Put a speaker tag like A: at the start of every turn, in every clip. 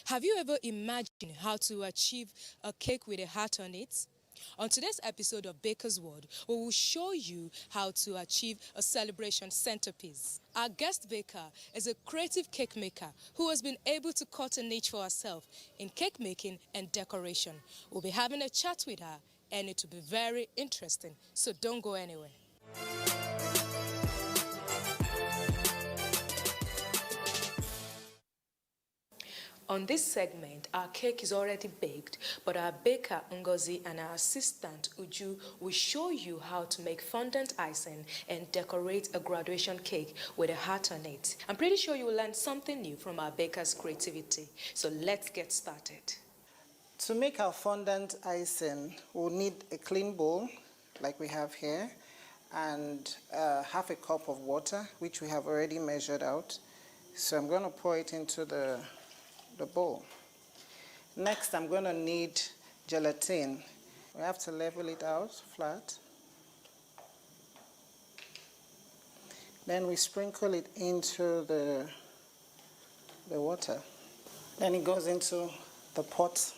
A: Have you ever imagined how to achieve a cake with a heart on it? On today's episode of Baker's World, we will show you how to achieve a celebration centerpiece. Our guest baker is a creative cake maker who has been able to cut a niche for herself in cake making and decoration. We'll be having a chat with her and it will be very interesting, so don't go anywhere. On this segment, our cake is already baked, but our baker Ngozi and our assistant Uju will show you how to make fondant icing and decorate a graduation cake with a heart on it. I'm pretty sure you will learn something new from our baker's creativity. So let's get started.
B: To make our fondant icing, we'll need a clean bowl, like we have here, and half a cup of water, which we have already measured out. So I'm going to pour it into the bowl. Next, I'm going to need gelatin. We have to level it out flat. Then we sprinkle it into the water. Then it goes into the pot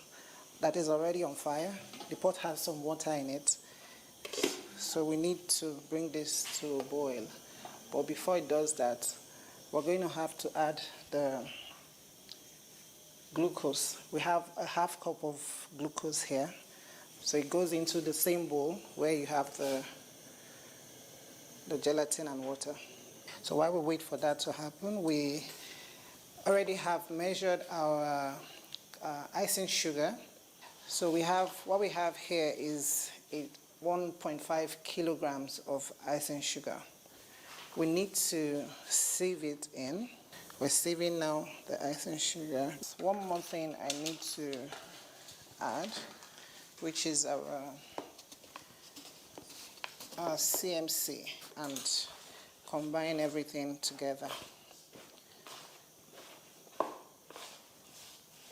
B: that is already on fire. The pot has some water in it. So we need to bring this to a boil. But before it does that, we're going to have to add the glucose. We have a half cup of glucose here. So it goes into the same bowl where you have the gelatin and water. So while we wait for that to happen, we already have measured our icing sugar. So what we have here is 1.5 kilograms of icing sugar. We need to sieve it in. We're sieving now the icing sugar. One more thing I need to add, which is our CMC, and combine everything together.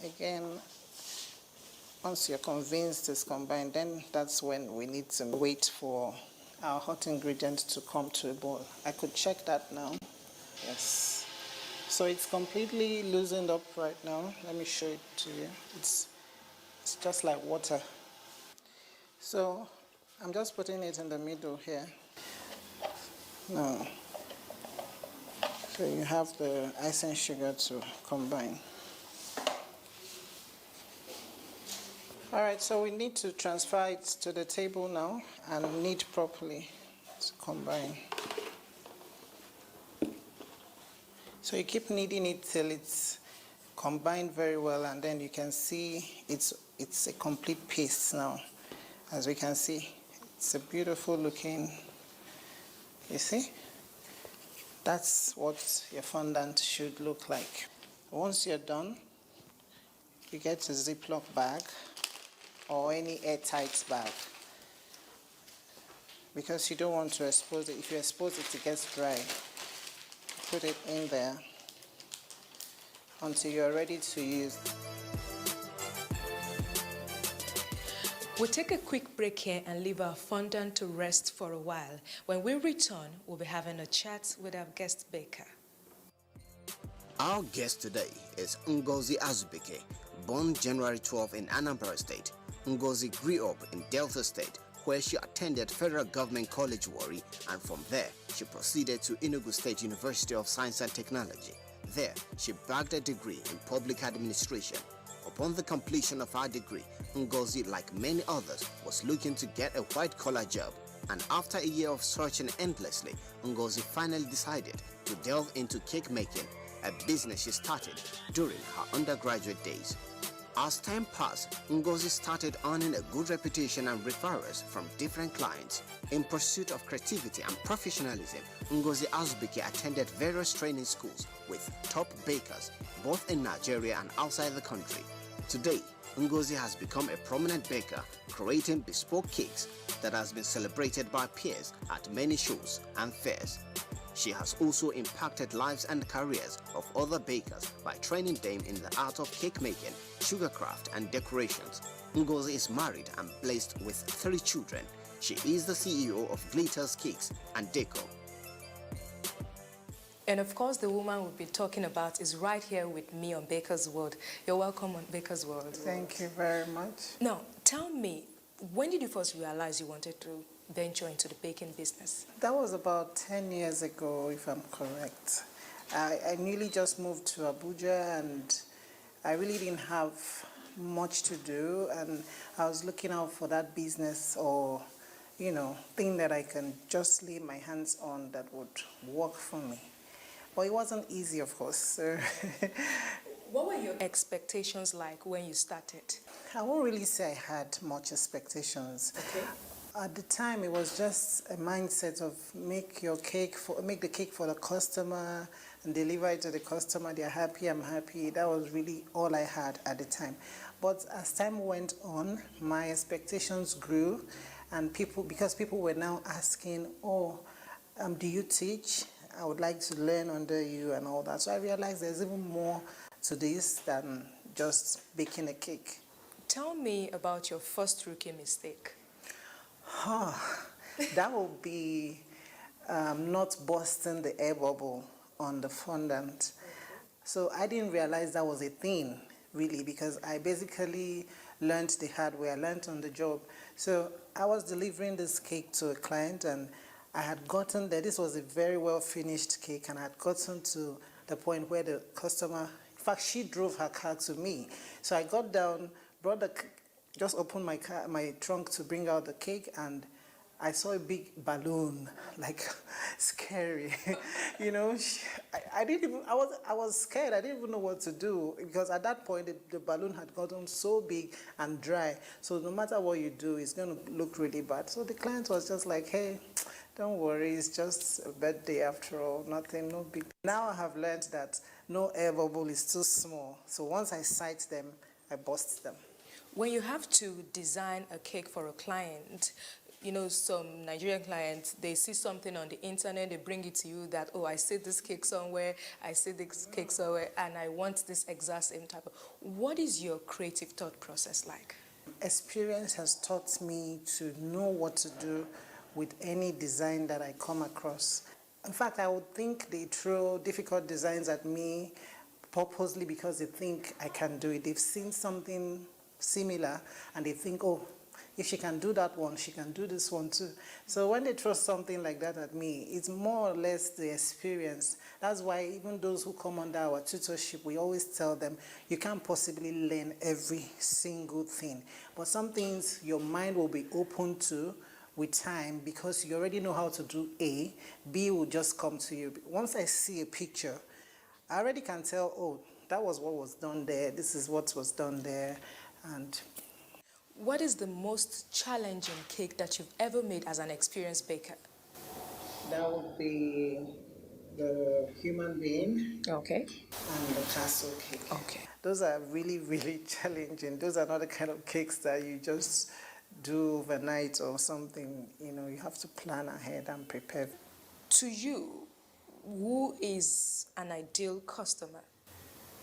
B: Again, once you're convinced it's combined, then that's when we need to wait for our hot ingredients to come to a boil. I could check that now. Yes. So it's completely loosened up right now. Let me show it to you. It's just like water. So I'm just putting it in the middle here. Now, so you have the icing sugar to combine. All right, so we need to transfer it to the table now and knead properly to combine. So you keep kneading it till it's combined very well, and then you can see it's a complete paste now. As we can see, it's a beautiful looking, you see? That's what your fondant should look like. Once you're done, you get a Ziploc bag or any airtight bag, because you don't want to expose it. If you expose it, it gets dry. Put it in there until you're ready to use.
A: We'll take a quick break here and leave our fondant to rest for a while. When we return, we'll be having a chat with our guest baker.
C: Our guest today is Ngozi Azubike, born January 12 in Anambra State. Ngozi grew up in Delta State, where she attended Federal Government College Warri, and from there she proceeded to Enugu State University of Science and Technology. There, she bagged a degree in public administration. Upon the completion of her degree, Ngozi, like many others, was looking to get a white-collar job, and after a year of searching endlessly, Ngozi finally decided to delve into cake making, a business she started during her undergraduate days. As time passed, Ngozi started earning a good reputation and referrals from different clients. In pursuit of creativity and professionalism, Ngozi Azubike attended various training schools with top bakers, both in Nigeria and outside the country. Today, Ngozi has become a prominent baker, creating bespoke cakes that has been celebrated by peers at many shows and fairs. She has also impacted lives and careers of other bakers by training them in the art of cake making, sugarcraft, and decorations. Ngozi is married and blessed with 3 children. She is the CEO of Glitters Cakes and Deco.
A: And of course, the woman we'll be talking about is right here with me on Baker's World. You're welcome on Baker's World.
B: Thank you very much.
A: Now, tell me, when did you first realize you wanted to venture into the baking business?
B: That was about 10 years ago, if I'm correct. I newly just moved to Abuja, and I really didn't have much to do, and I was looking out for that business or, thing that I can just lay my hands on that would work for me. But it wasn't easy, of course. So
A: What were your expectations like when you started?
B: I won't really say I had much expectations.
A: Okay.
B: At the time, it was just a mindset of make the cake for the customer and deliver it to the customer. They're happy, I'm happy. That was really all I had at the time. But as time went on, my expectations grew, and because people were now asking, do you teach? I would like to learn under you and all that. So I realized there's even more to this than just baking a cake.
A: Tell me about your first rookie mistake.
B: That would be not busting the air bubble on the fondant. So I didn't realize that was a thing, really, because I basically learned the hard way. I learned on the job. So I was delivering this cake to a client, and I had gotten there. This was a very well finished cake, and I had gotten to the point where the customer, in fact, she drove her car to me. So I got down, just opened my trunk to bring out the cake, and I saw a big balloon, like scary. I was scared. I didn't even know what to do, because at that point the balloon had gotten so big and dry. So no matter what you do, it's going to look really bad. So the client was just like, hey, don't worry, it's just a birthday after all, nothing, no big. Now I have learned that no air bubble is too small. So once I sight them, I bust them.
A: When you have to design a cake for a client, some Nigerian clients, they see something on the internet, they bring it to you that, I see this cake somewhere, and I want this exact same type of. What is your creative thought process like?
B: Experience has taught me to know what to do with any design that I come across. In fact, I would think they throw difficult designs at me purposely because they think I can do it. They've seen something similar and they think, if she can do that one, she can do this one too. So when they throw something like that at me, it's more or less the experience. That's why even those who come under our tutorship, we always tell them, you can't possibly learn every single thing. But some things your mind will be open to with time, because you already know how to do A, B will just come to you. Once I see a picture, I already can tell, that was what was done there, this is what was done there. And
A: what is the most challenging cake that you've ever made as an experienced baker?
B: That would be the human being.
A: Okay.
B: And the castle cake.
A: Okay.
B: Those are really, really challenging. Those are not the kind of cakes that you just do overnight or something. You have to plan ahead and prepare.
A: To you, who is an ideal customer?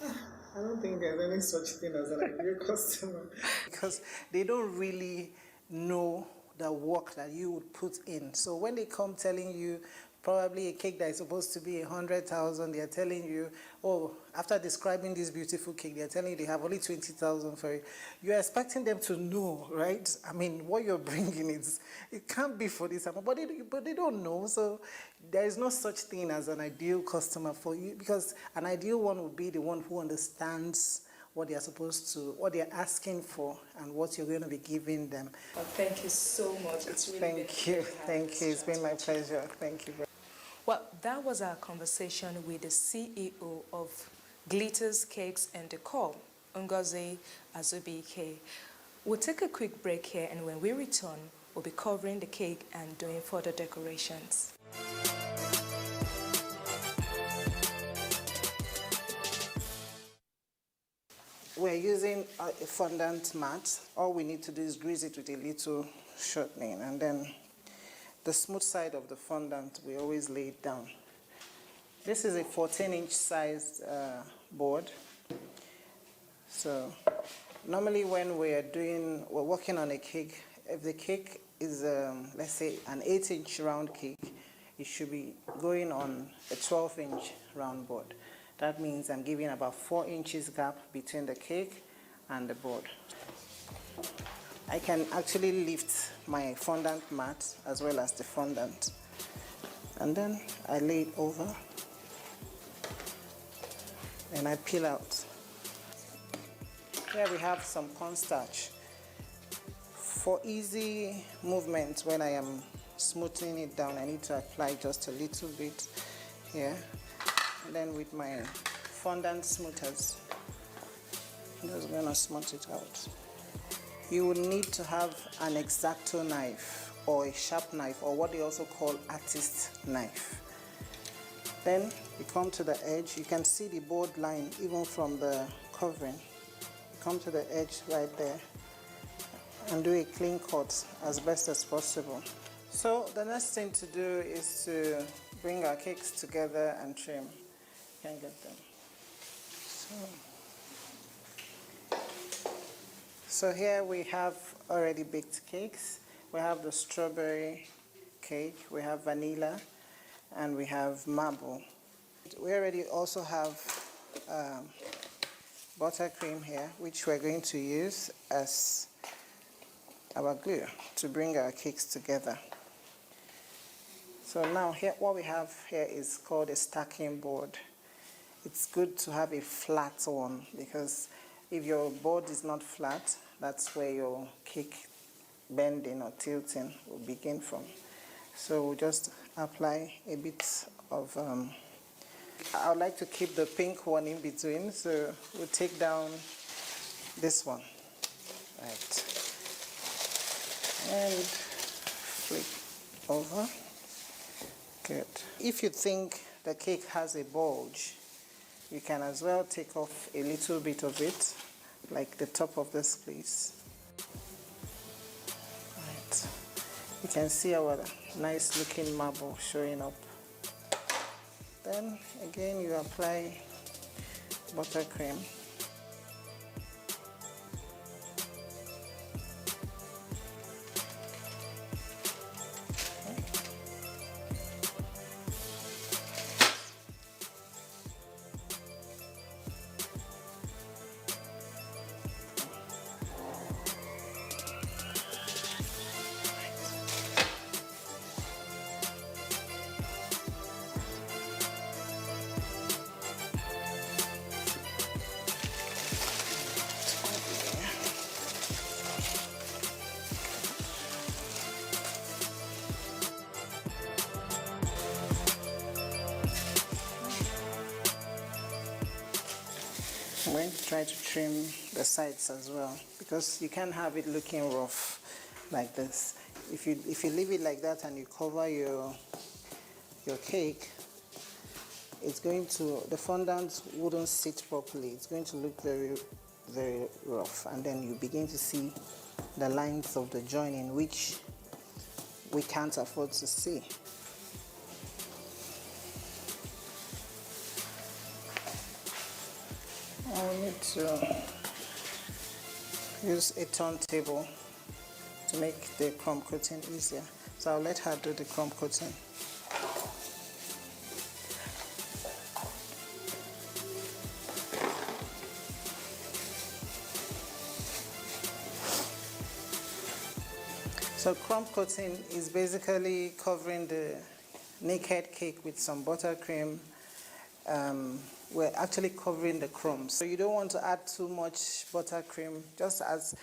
B: I don't think there's any such thing as an ideal customer. Because they don't really know the work that you would put in. So when they come telling you probably a cake that is supposed to be 100,000, they're telling you, after describing this beautiful cake, they're telling you they have only 20,000 for it. You're expecting them to know, right? I mean, what you're bringing it can't be for this amount, but they don't know. So there is no such thing as an ideal customer for you, because an ideal one would be the one who understands what they're asking for and what you're going to be giving them.
A: Well, thank you so much. It's really
B: Thank you. It's been my pleasure. Thank you.
A: Well, that was our conversation with the CEO of Glitters Cakes and Decor, Ngozi Azubike. We'll take a quick break here, and when we return, we'll be covering the cake and doing further decorations.
B: We're using a fondant mat. All we need to do is grease it with a little shortening, and then the smooth side of the fondant, we always lay it down. This is a 14-inch sized board. So normally when we're working on a cake, if the cake is, let's say, an 8-inch round cake, it should be going on a 12-inch round board. That means I'm giving about 4 inches gap between the cake and the board. I can actually lift my fondant mat as well as the fondant, and then I lay it over and I peel out. Here we have some cornstarch. For easy movement, when I am smoothing it down, I need to apply just a little bit here. And then with my fondant smoothers, I'm just going to smooth it out. You will need to have an X-Acto knife or a sharp knife, or what they also call artist knife. Then you come to the edge. You can see the board line even from the covering. You come to the edge right there and do a clean cut as best as possible. So the next thing to do is to bring our cakes together and trim. You can get them. So here we have already baked cakes. We have the strawberry cake, we have vanilla, and we have marble. We already also have buttercream here, which we're going to use as our glue to bring our cakes together. So now here, what we have here is called a stacking board. It's good to have a flat one, because if your board is not flat, that's where your cake bending or tilting will begin from. So we'll just apply a bit of, I would like to keep the pink one in between, so we'll take down this one, right, and flip over. Good. If you think the cake has a bulge, you can as well take off a little bit of it, like the top of this piece. Right. You can see our nice looking marble showing up. Then again you apply buttercream. I'm going to try to trim the sides as well, because you can't have it looking rough like this. If you leave it like that and you cover your cake, it's going to, the fondant wouldn't sit properly. It's going to look very, very rough, and then you begin to see the lines of the joining, which we can't afford to see. I need to use a turntable to make the crumb coating easier. So I'll let her do the crumb coating. So crumb coating is basically covering the naked cake with some buttercream. We're actually covering the crumbs. So you don't want to add too much buttercream, just as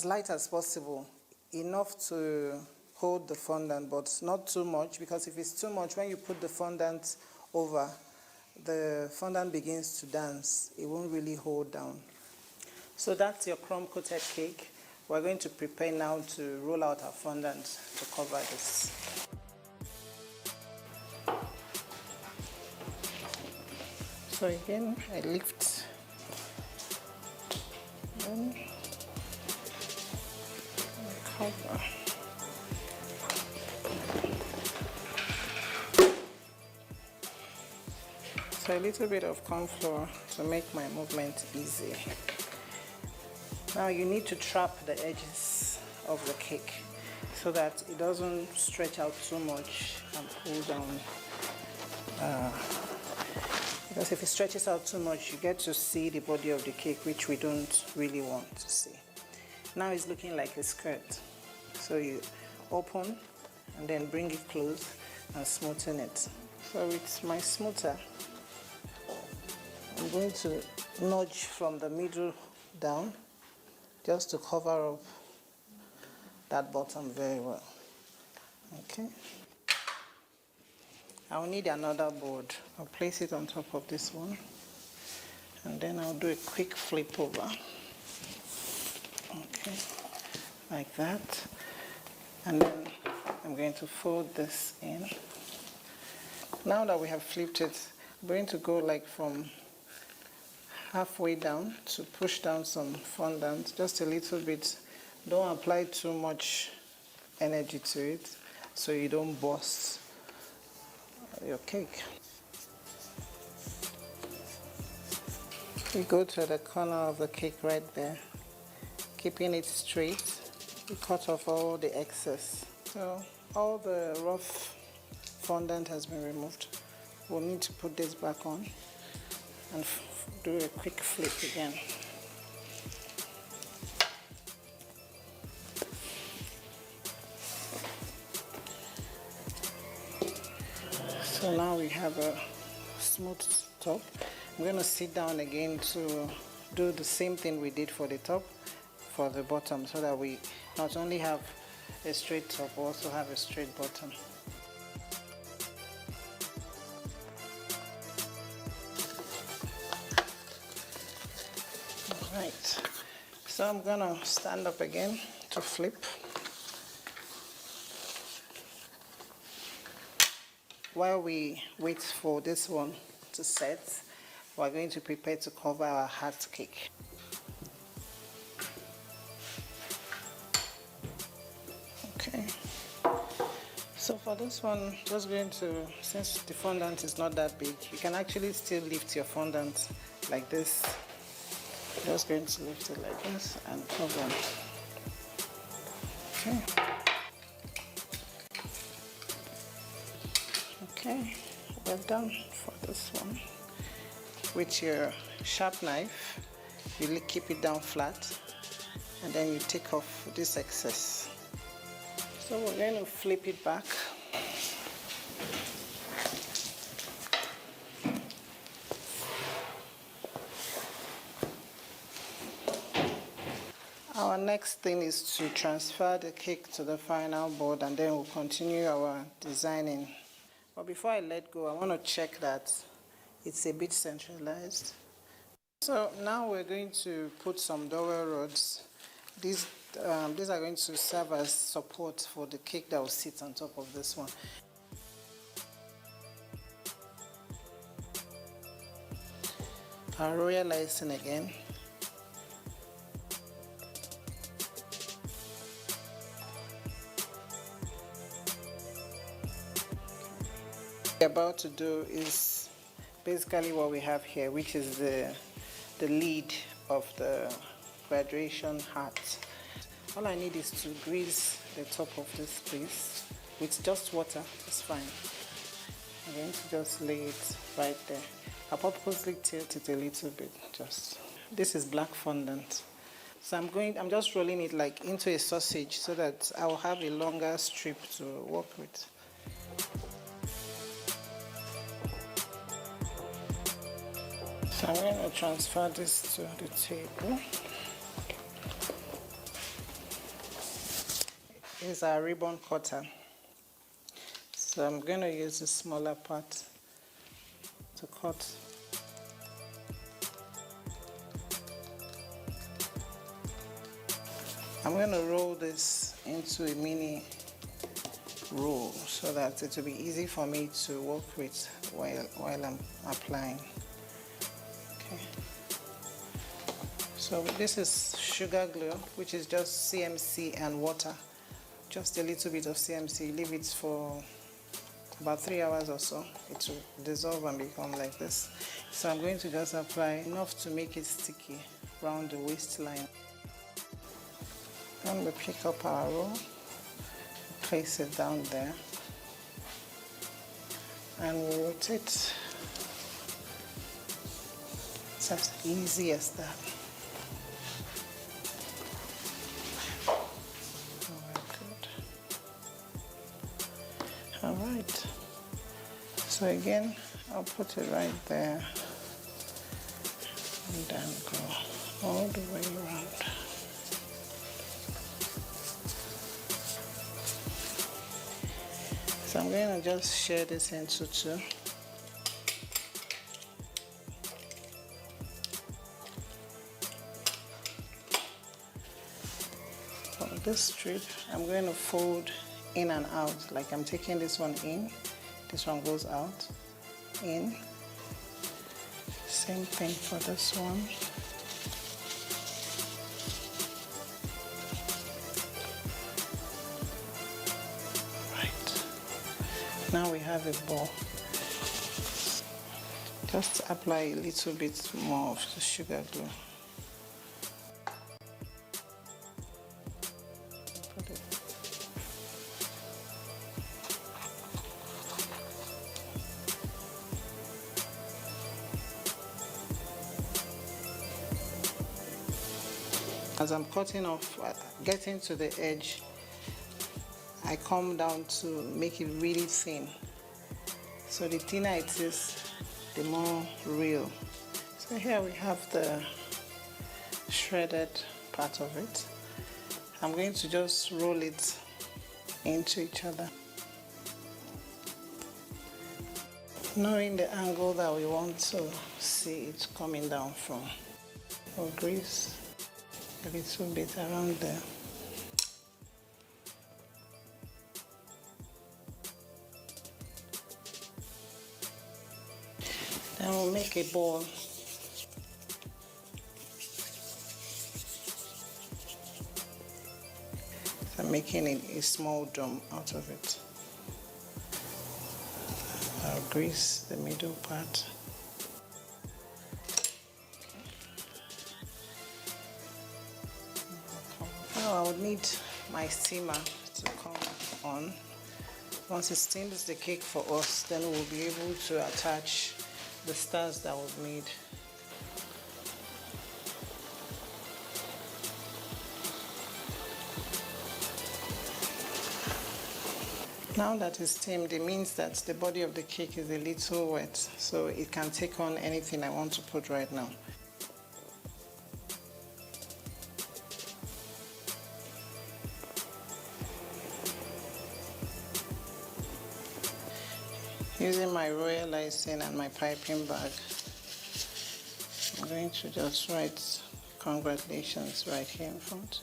B: light as possible, enough to hold the fondant, but not too much, because if it's too much, when you put the fondant over, the fondant begins to dance. It won't really hold down. So that's your crumb coated cake. We're going to prepare now to roll out our fondant to cover this. So again, I lift, then I cover. So a little bit of corn flour to make my movement easy. Now you need to trap the edges of the cake. so that it doesn't stretch out too much and pull down. Because if it stretches out too much, you get to see the body of the cake, which we don't really want to see. Now it's looking like a skirt. So you open and then bring it close and smoothen it. So with my smoother, I'm going to nudge from the middle down just to cover up that bottom very well. Okay. I'll need another board. I'll place it on top of this one and then I'll do a quick flip over. Okay, like that. And then I'm going to fold this in. Now that we have flipped it, I'm going to go like from halfway down to push down some fondant, just a little bit. Don't apply too much energy to it so you don't burst your cake. You go to the corner of the cake right there, keeping it straight. You cut off all the excess. So all the rough fondant has been removed. We'll need to put this back on and do a quick flip again. So now we have a smooth top. I'm going to sit down again to do the same thing we did for the top, for the bottom, so that we not only have a straight top, we also have a straight bottom. Right, so I'm going to stand up again to flip. While we wait for this one to set, we're going to prepare to cover our heart cake. Okay, so for this one, just going to, since the fondant is not that big, you can actually still lift your fondant like this. Just going to lift it like this and cover. Okay. Okay, we're done for this one. With your sharp knife, you keep it down flat and then you take off this excess. So we're going to flip it back. Our next thing is to transfer the cake to the final board and then we'll continue our designing. But before I let go, I want to check that it's a bit centralized. So now we're going to put some dowel rods. These are going to serve as support for the cake that will sit on top of this one. Our royal icing again. What we're about to do is basically what we have here, which is the lid of the graduation hat. All I need is to grease the top of this piece with just water. It's fine. I'm going to just lay it right there. I purposely tilt it a little bit. This is black fondant. So I'm just rolling it like into a sausage so that I will have a longer strip to work with. So I'm going to transfer this to the table. This is our ribbon cutter. So I'm going to use the smaller part to cut. I'm going to roll this into a mini roll so that it will be easy for me to work with while I'm applying. Okay. So this is sugar glue, which is just CMC and water. Just a little bit of CMC. Leave it for about 3 hours or so. It will dissolve and become like this. So I'm going to just apply enough to make it sticky around the waistline. Then we pick up our roll place it down there and we'll rotate. It's as easy as that. All right, so again, I'll put it right there and then go all the way around. So I'm going to just share this into two. For this strip, I'm going to fold in and out, like I'm taking this one in, this one goes out, in. Same thing for this one. Right. Now we have a ball. Just apply a little bit more of the sugar glue. As I'm cutting off, getting to the edge, I come down to make it really thin. So the thinner it is, the more real. So here we have the shredded part of it. I'm going to just roll it into each other. Knowing the angle that we want to see it coming down from. We'll grease a little bit around there. Then we'll make a ball. So I'm making a small dome out of it. I'll grease the middle part. Now I would need my steamer to come on. Once it steams the cake for us, then we'll be able to attach the stars that we've made. Now that it's steamed, it means that the body of the cake is a little wet, so it can take on anything I want to put right now. Using my royal icing and my piping bag, I'm going to just write congratulations right here in front.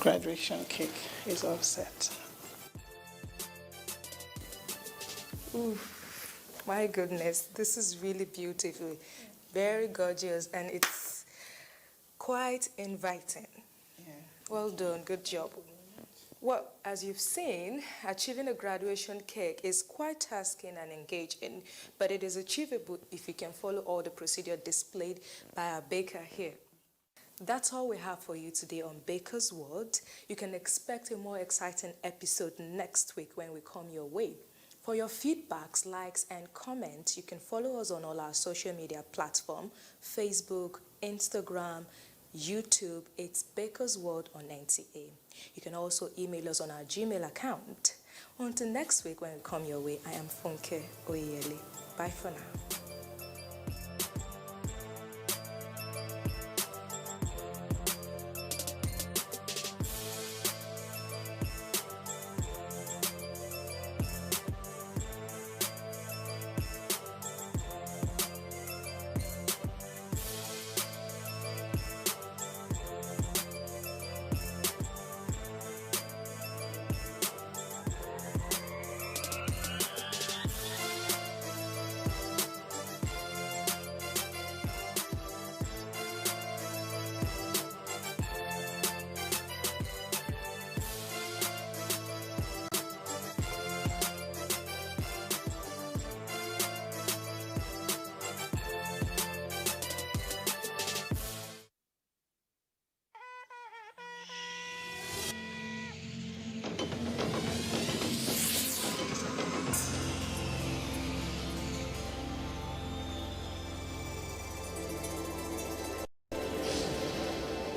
B: Graduation cake is all set.
A: Ooh, my goodness, this is really beautiful, very gorgeous, and it's quite inviting.
B: Yeah.
A: Well done, good job. Well, as you've seen, achieving a graduation cake is quite tasking and engaging, but it is achievable if you can follow all the procedure displayed by our baker here. That's all we have for you today on Baker's World. You can expect a more exciting episode next week when we come your way. For your feedbacks, likes, and comments, you can follow us on all our social media platforms, Facebook, Instagram, YouTube. It's Baker's World on NTA. You can also email us on our Gmail account. Until next week when we come your way, I am Funke Oyele. Bye for now.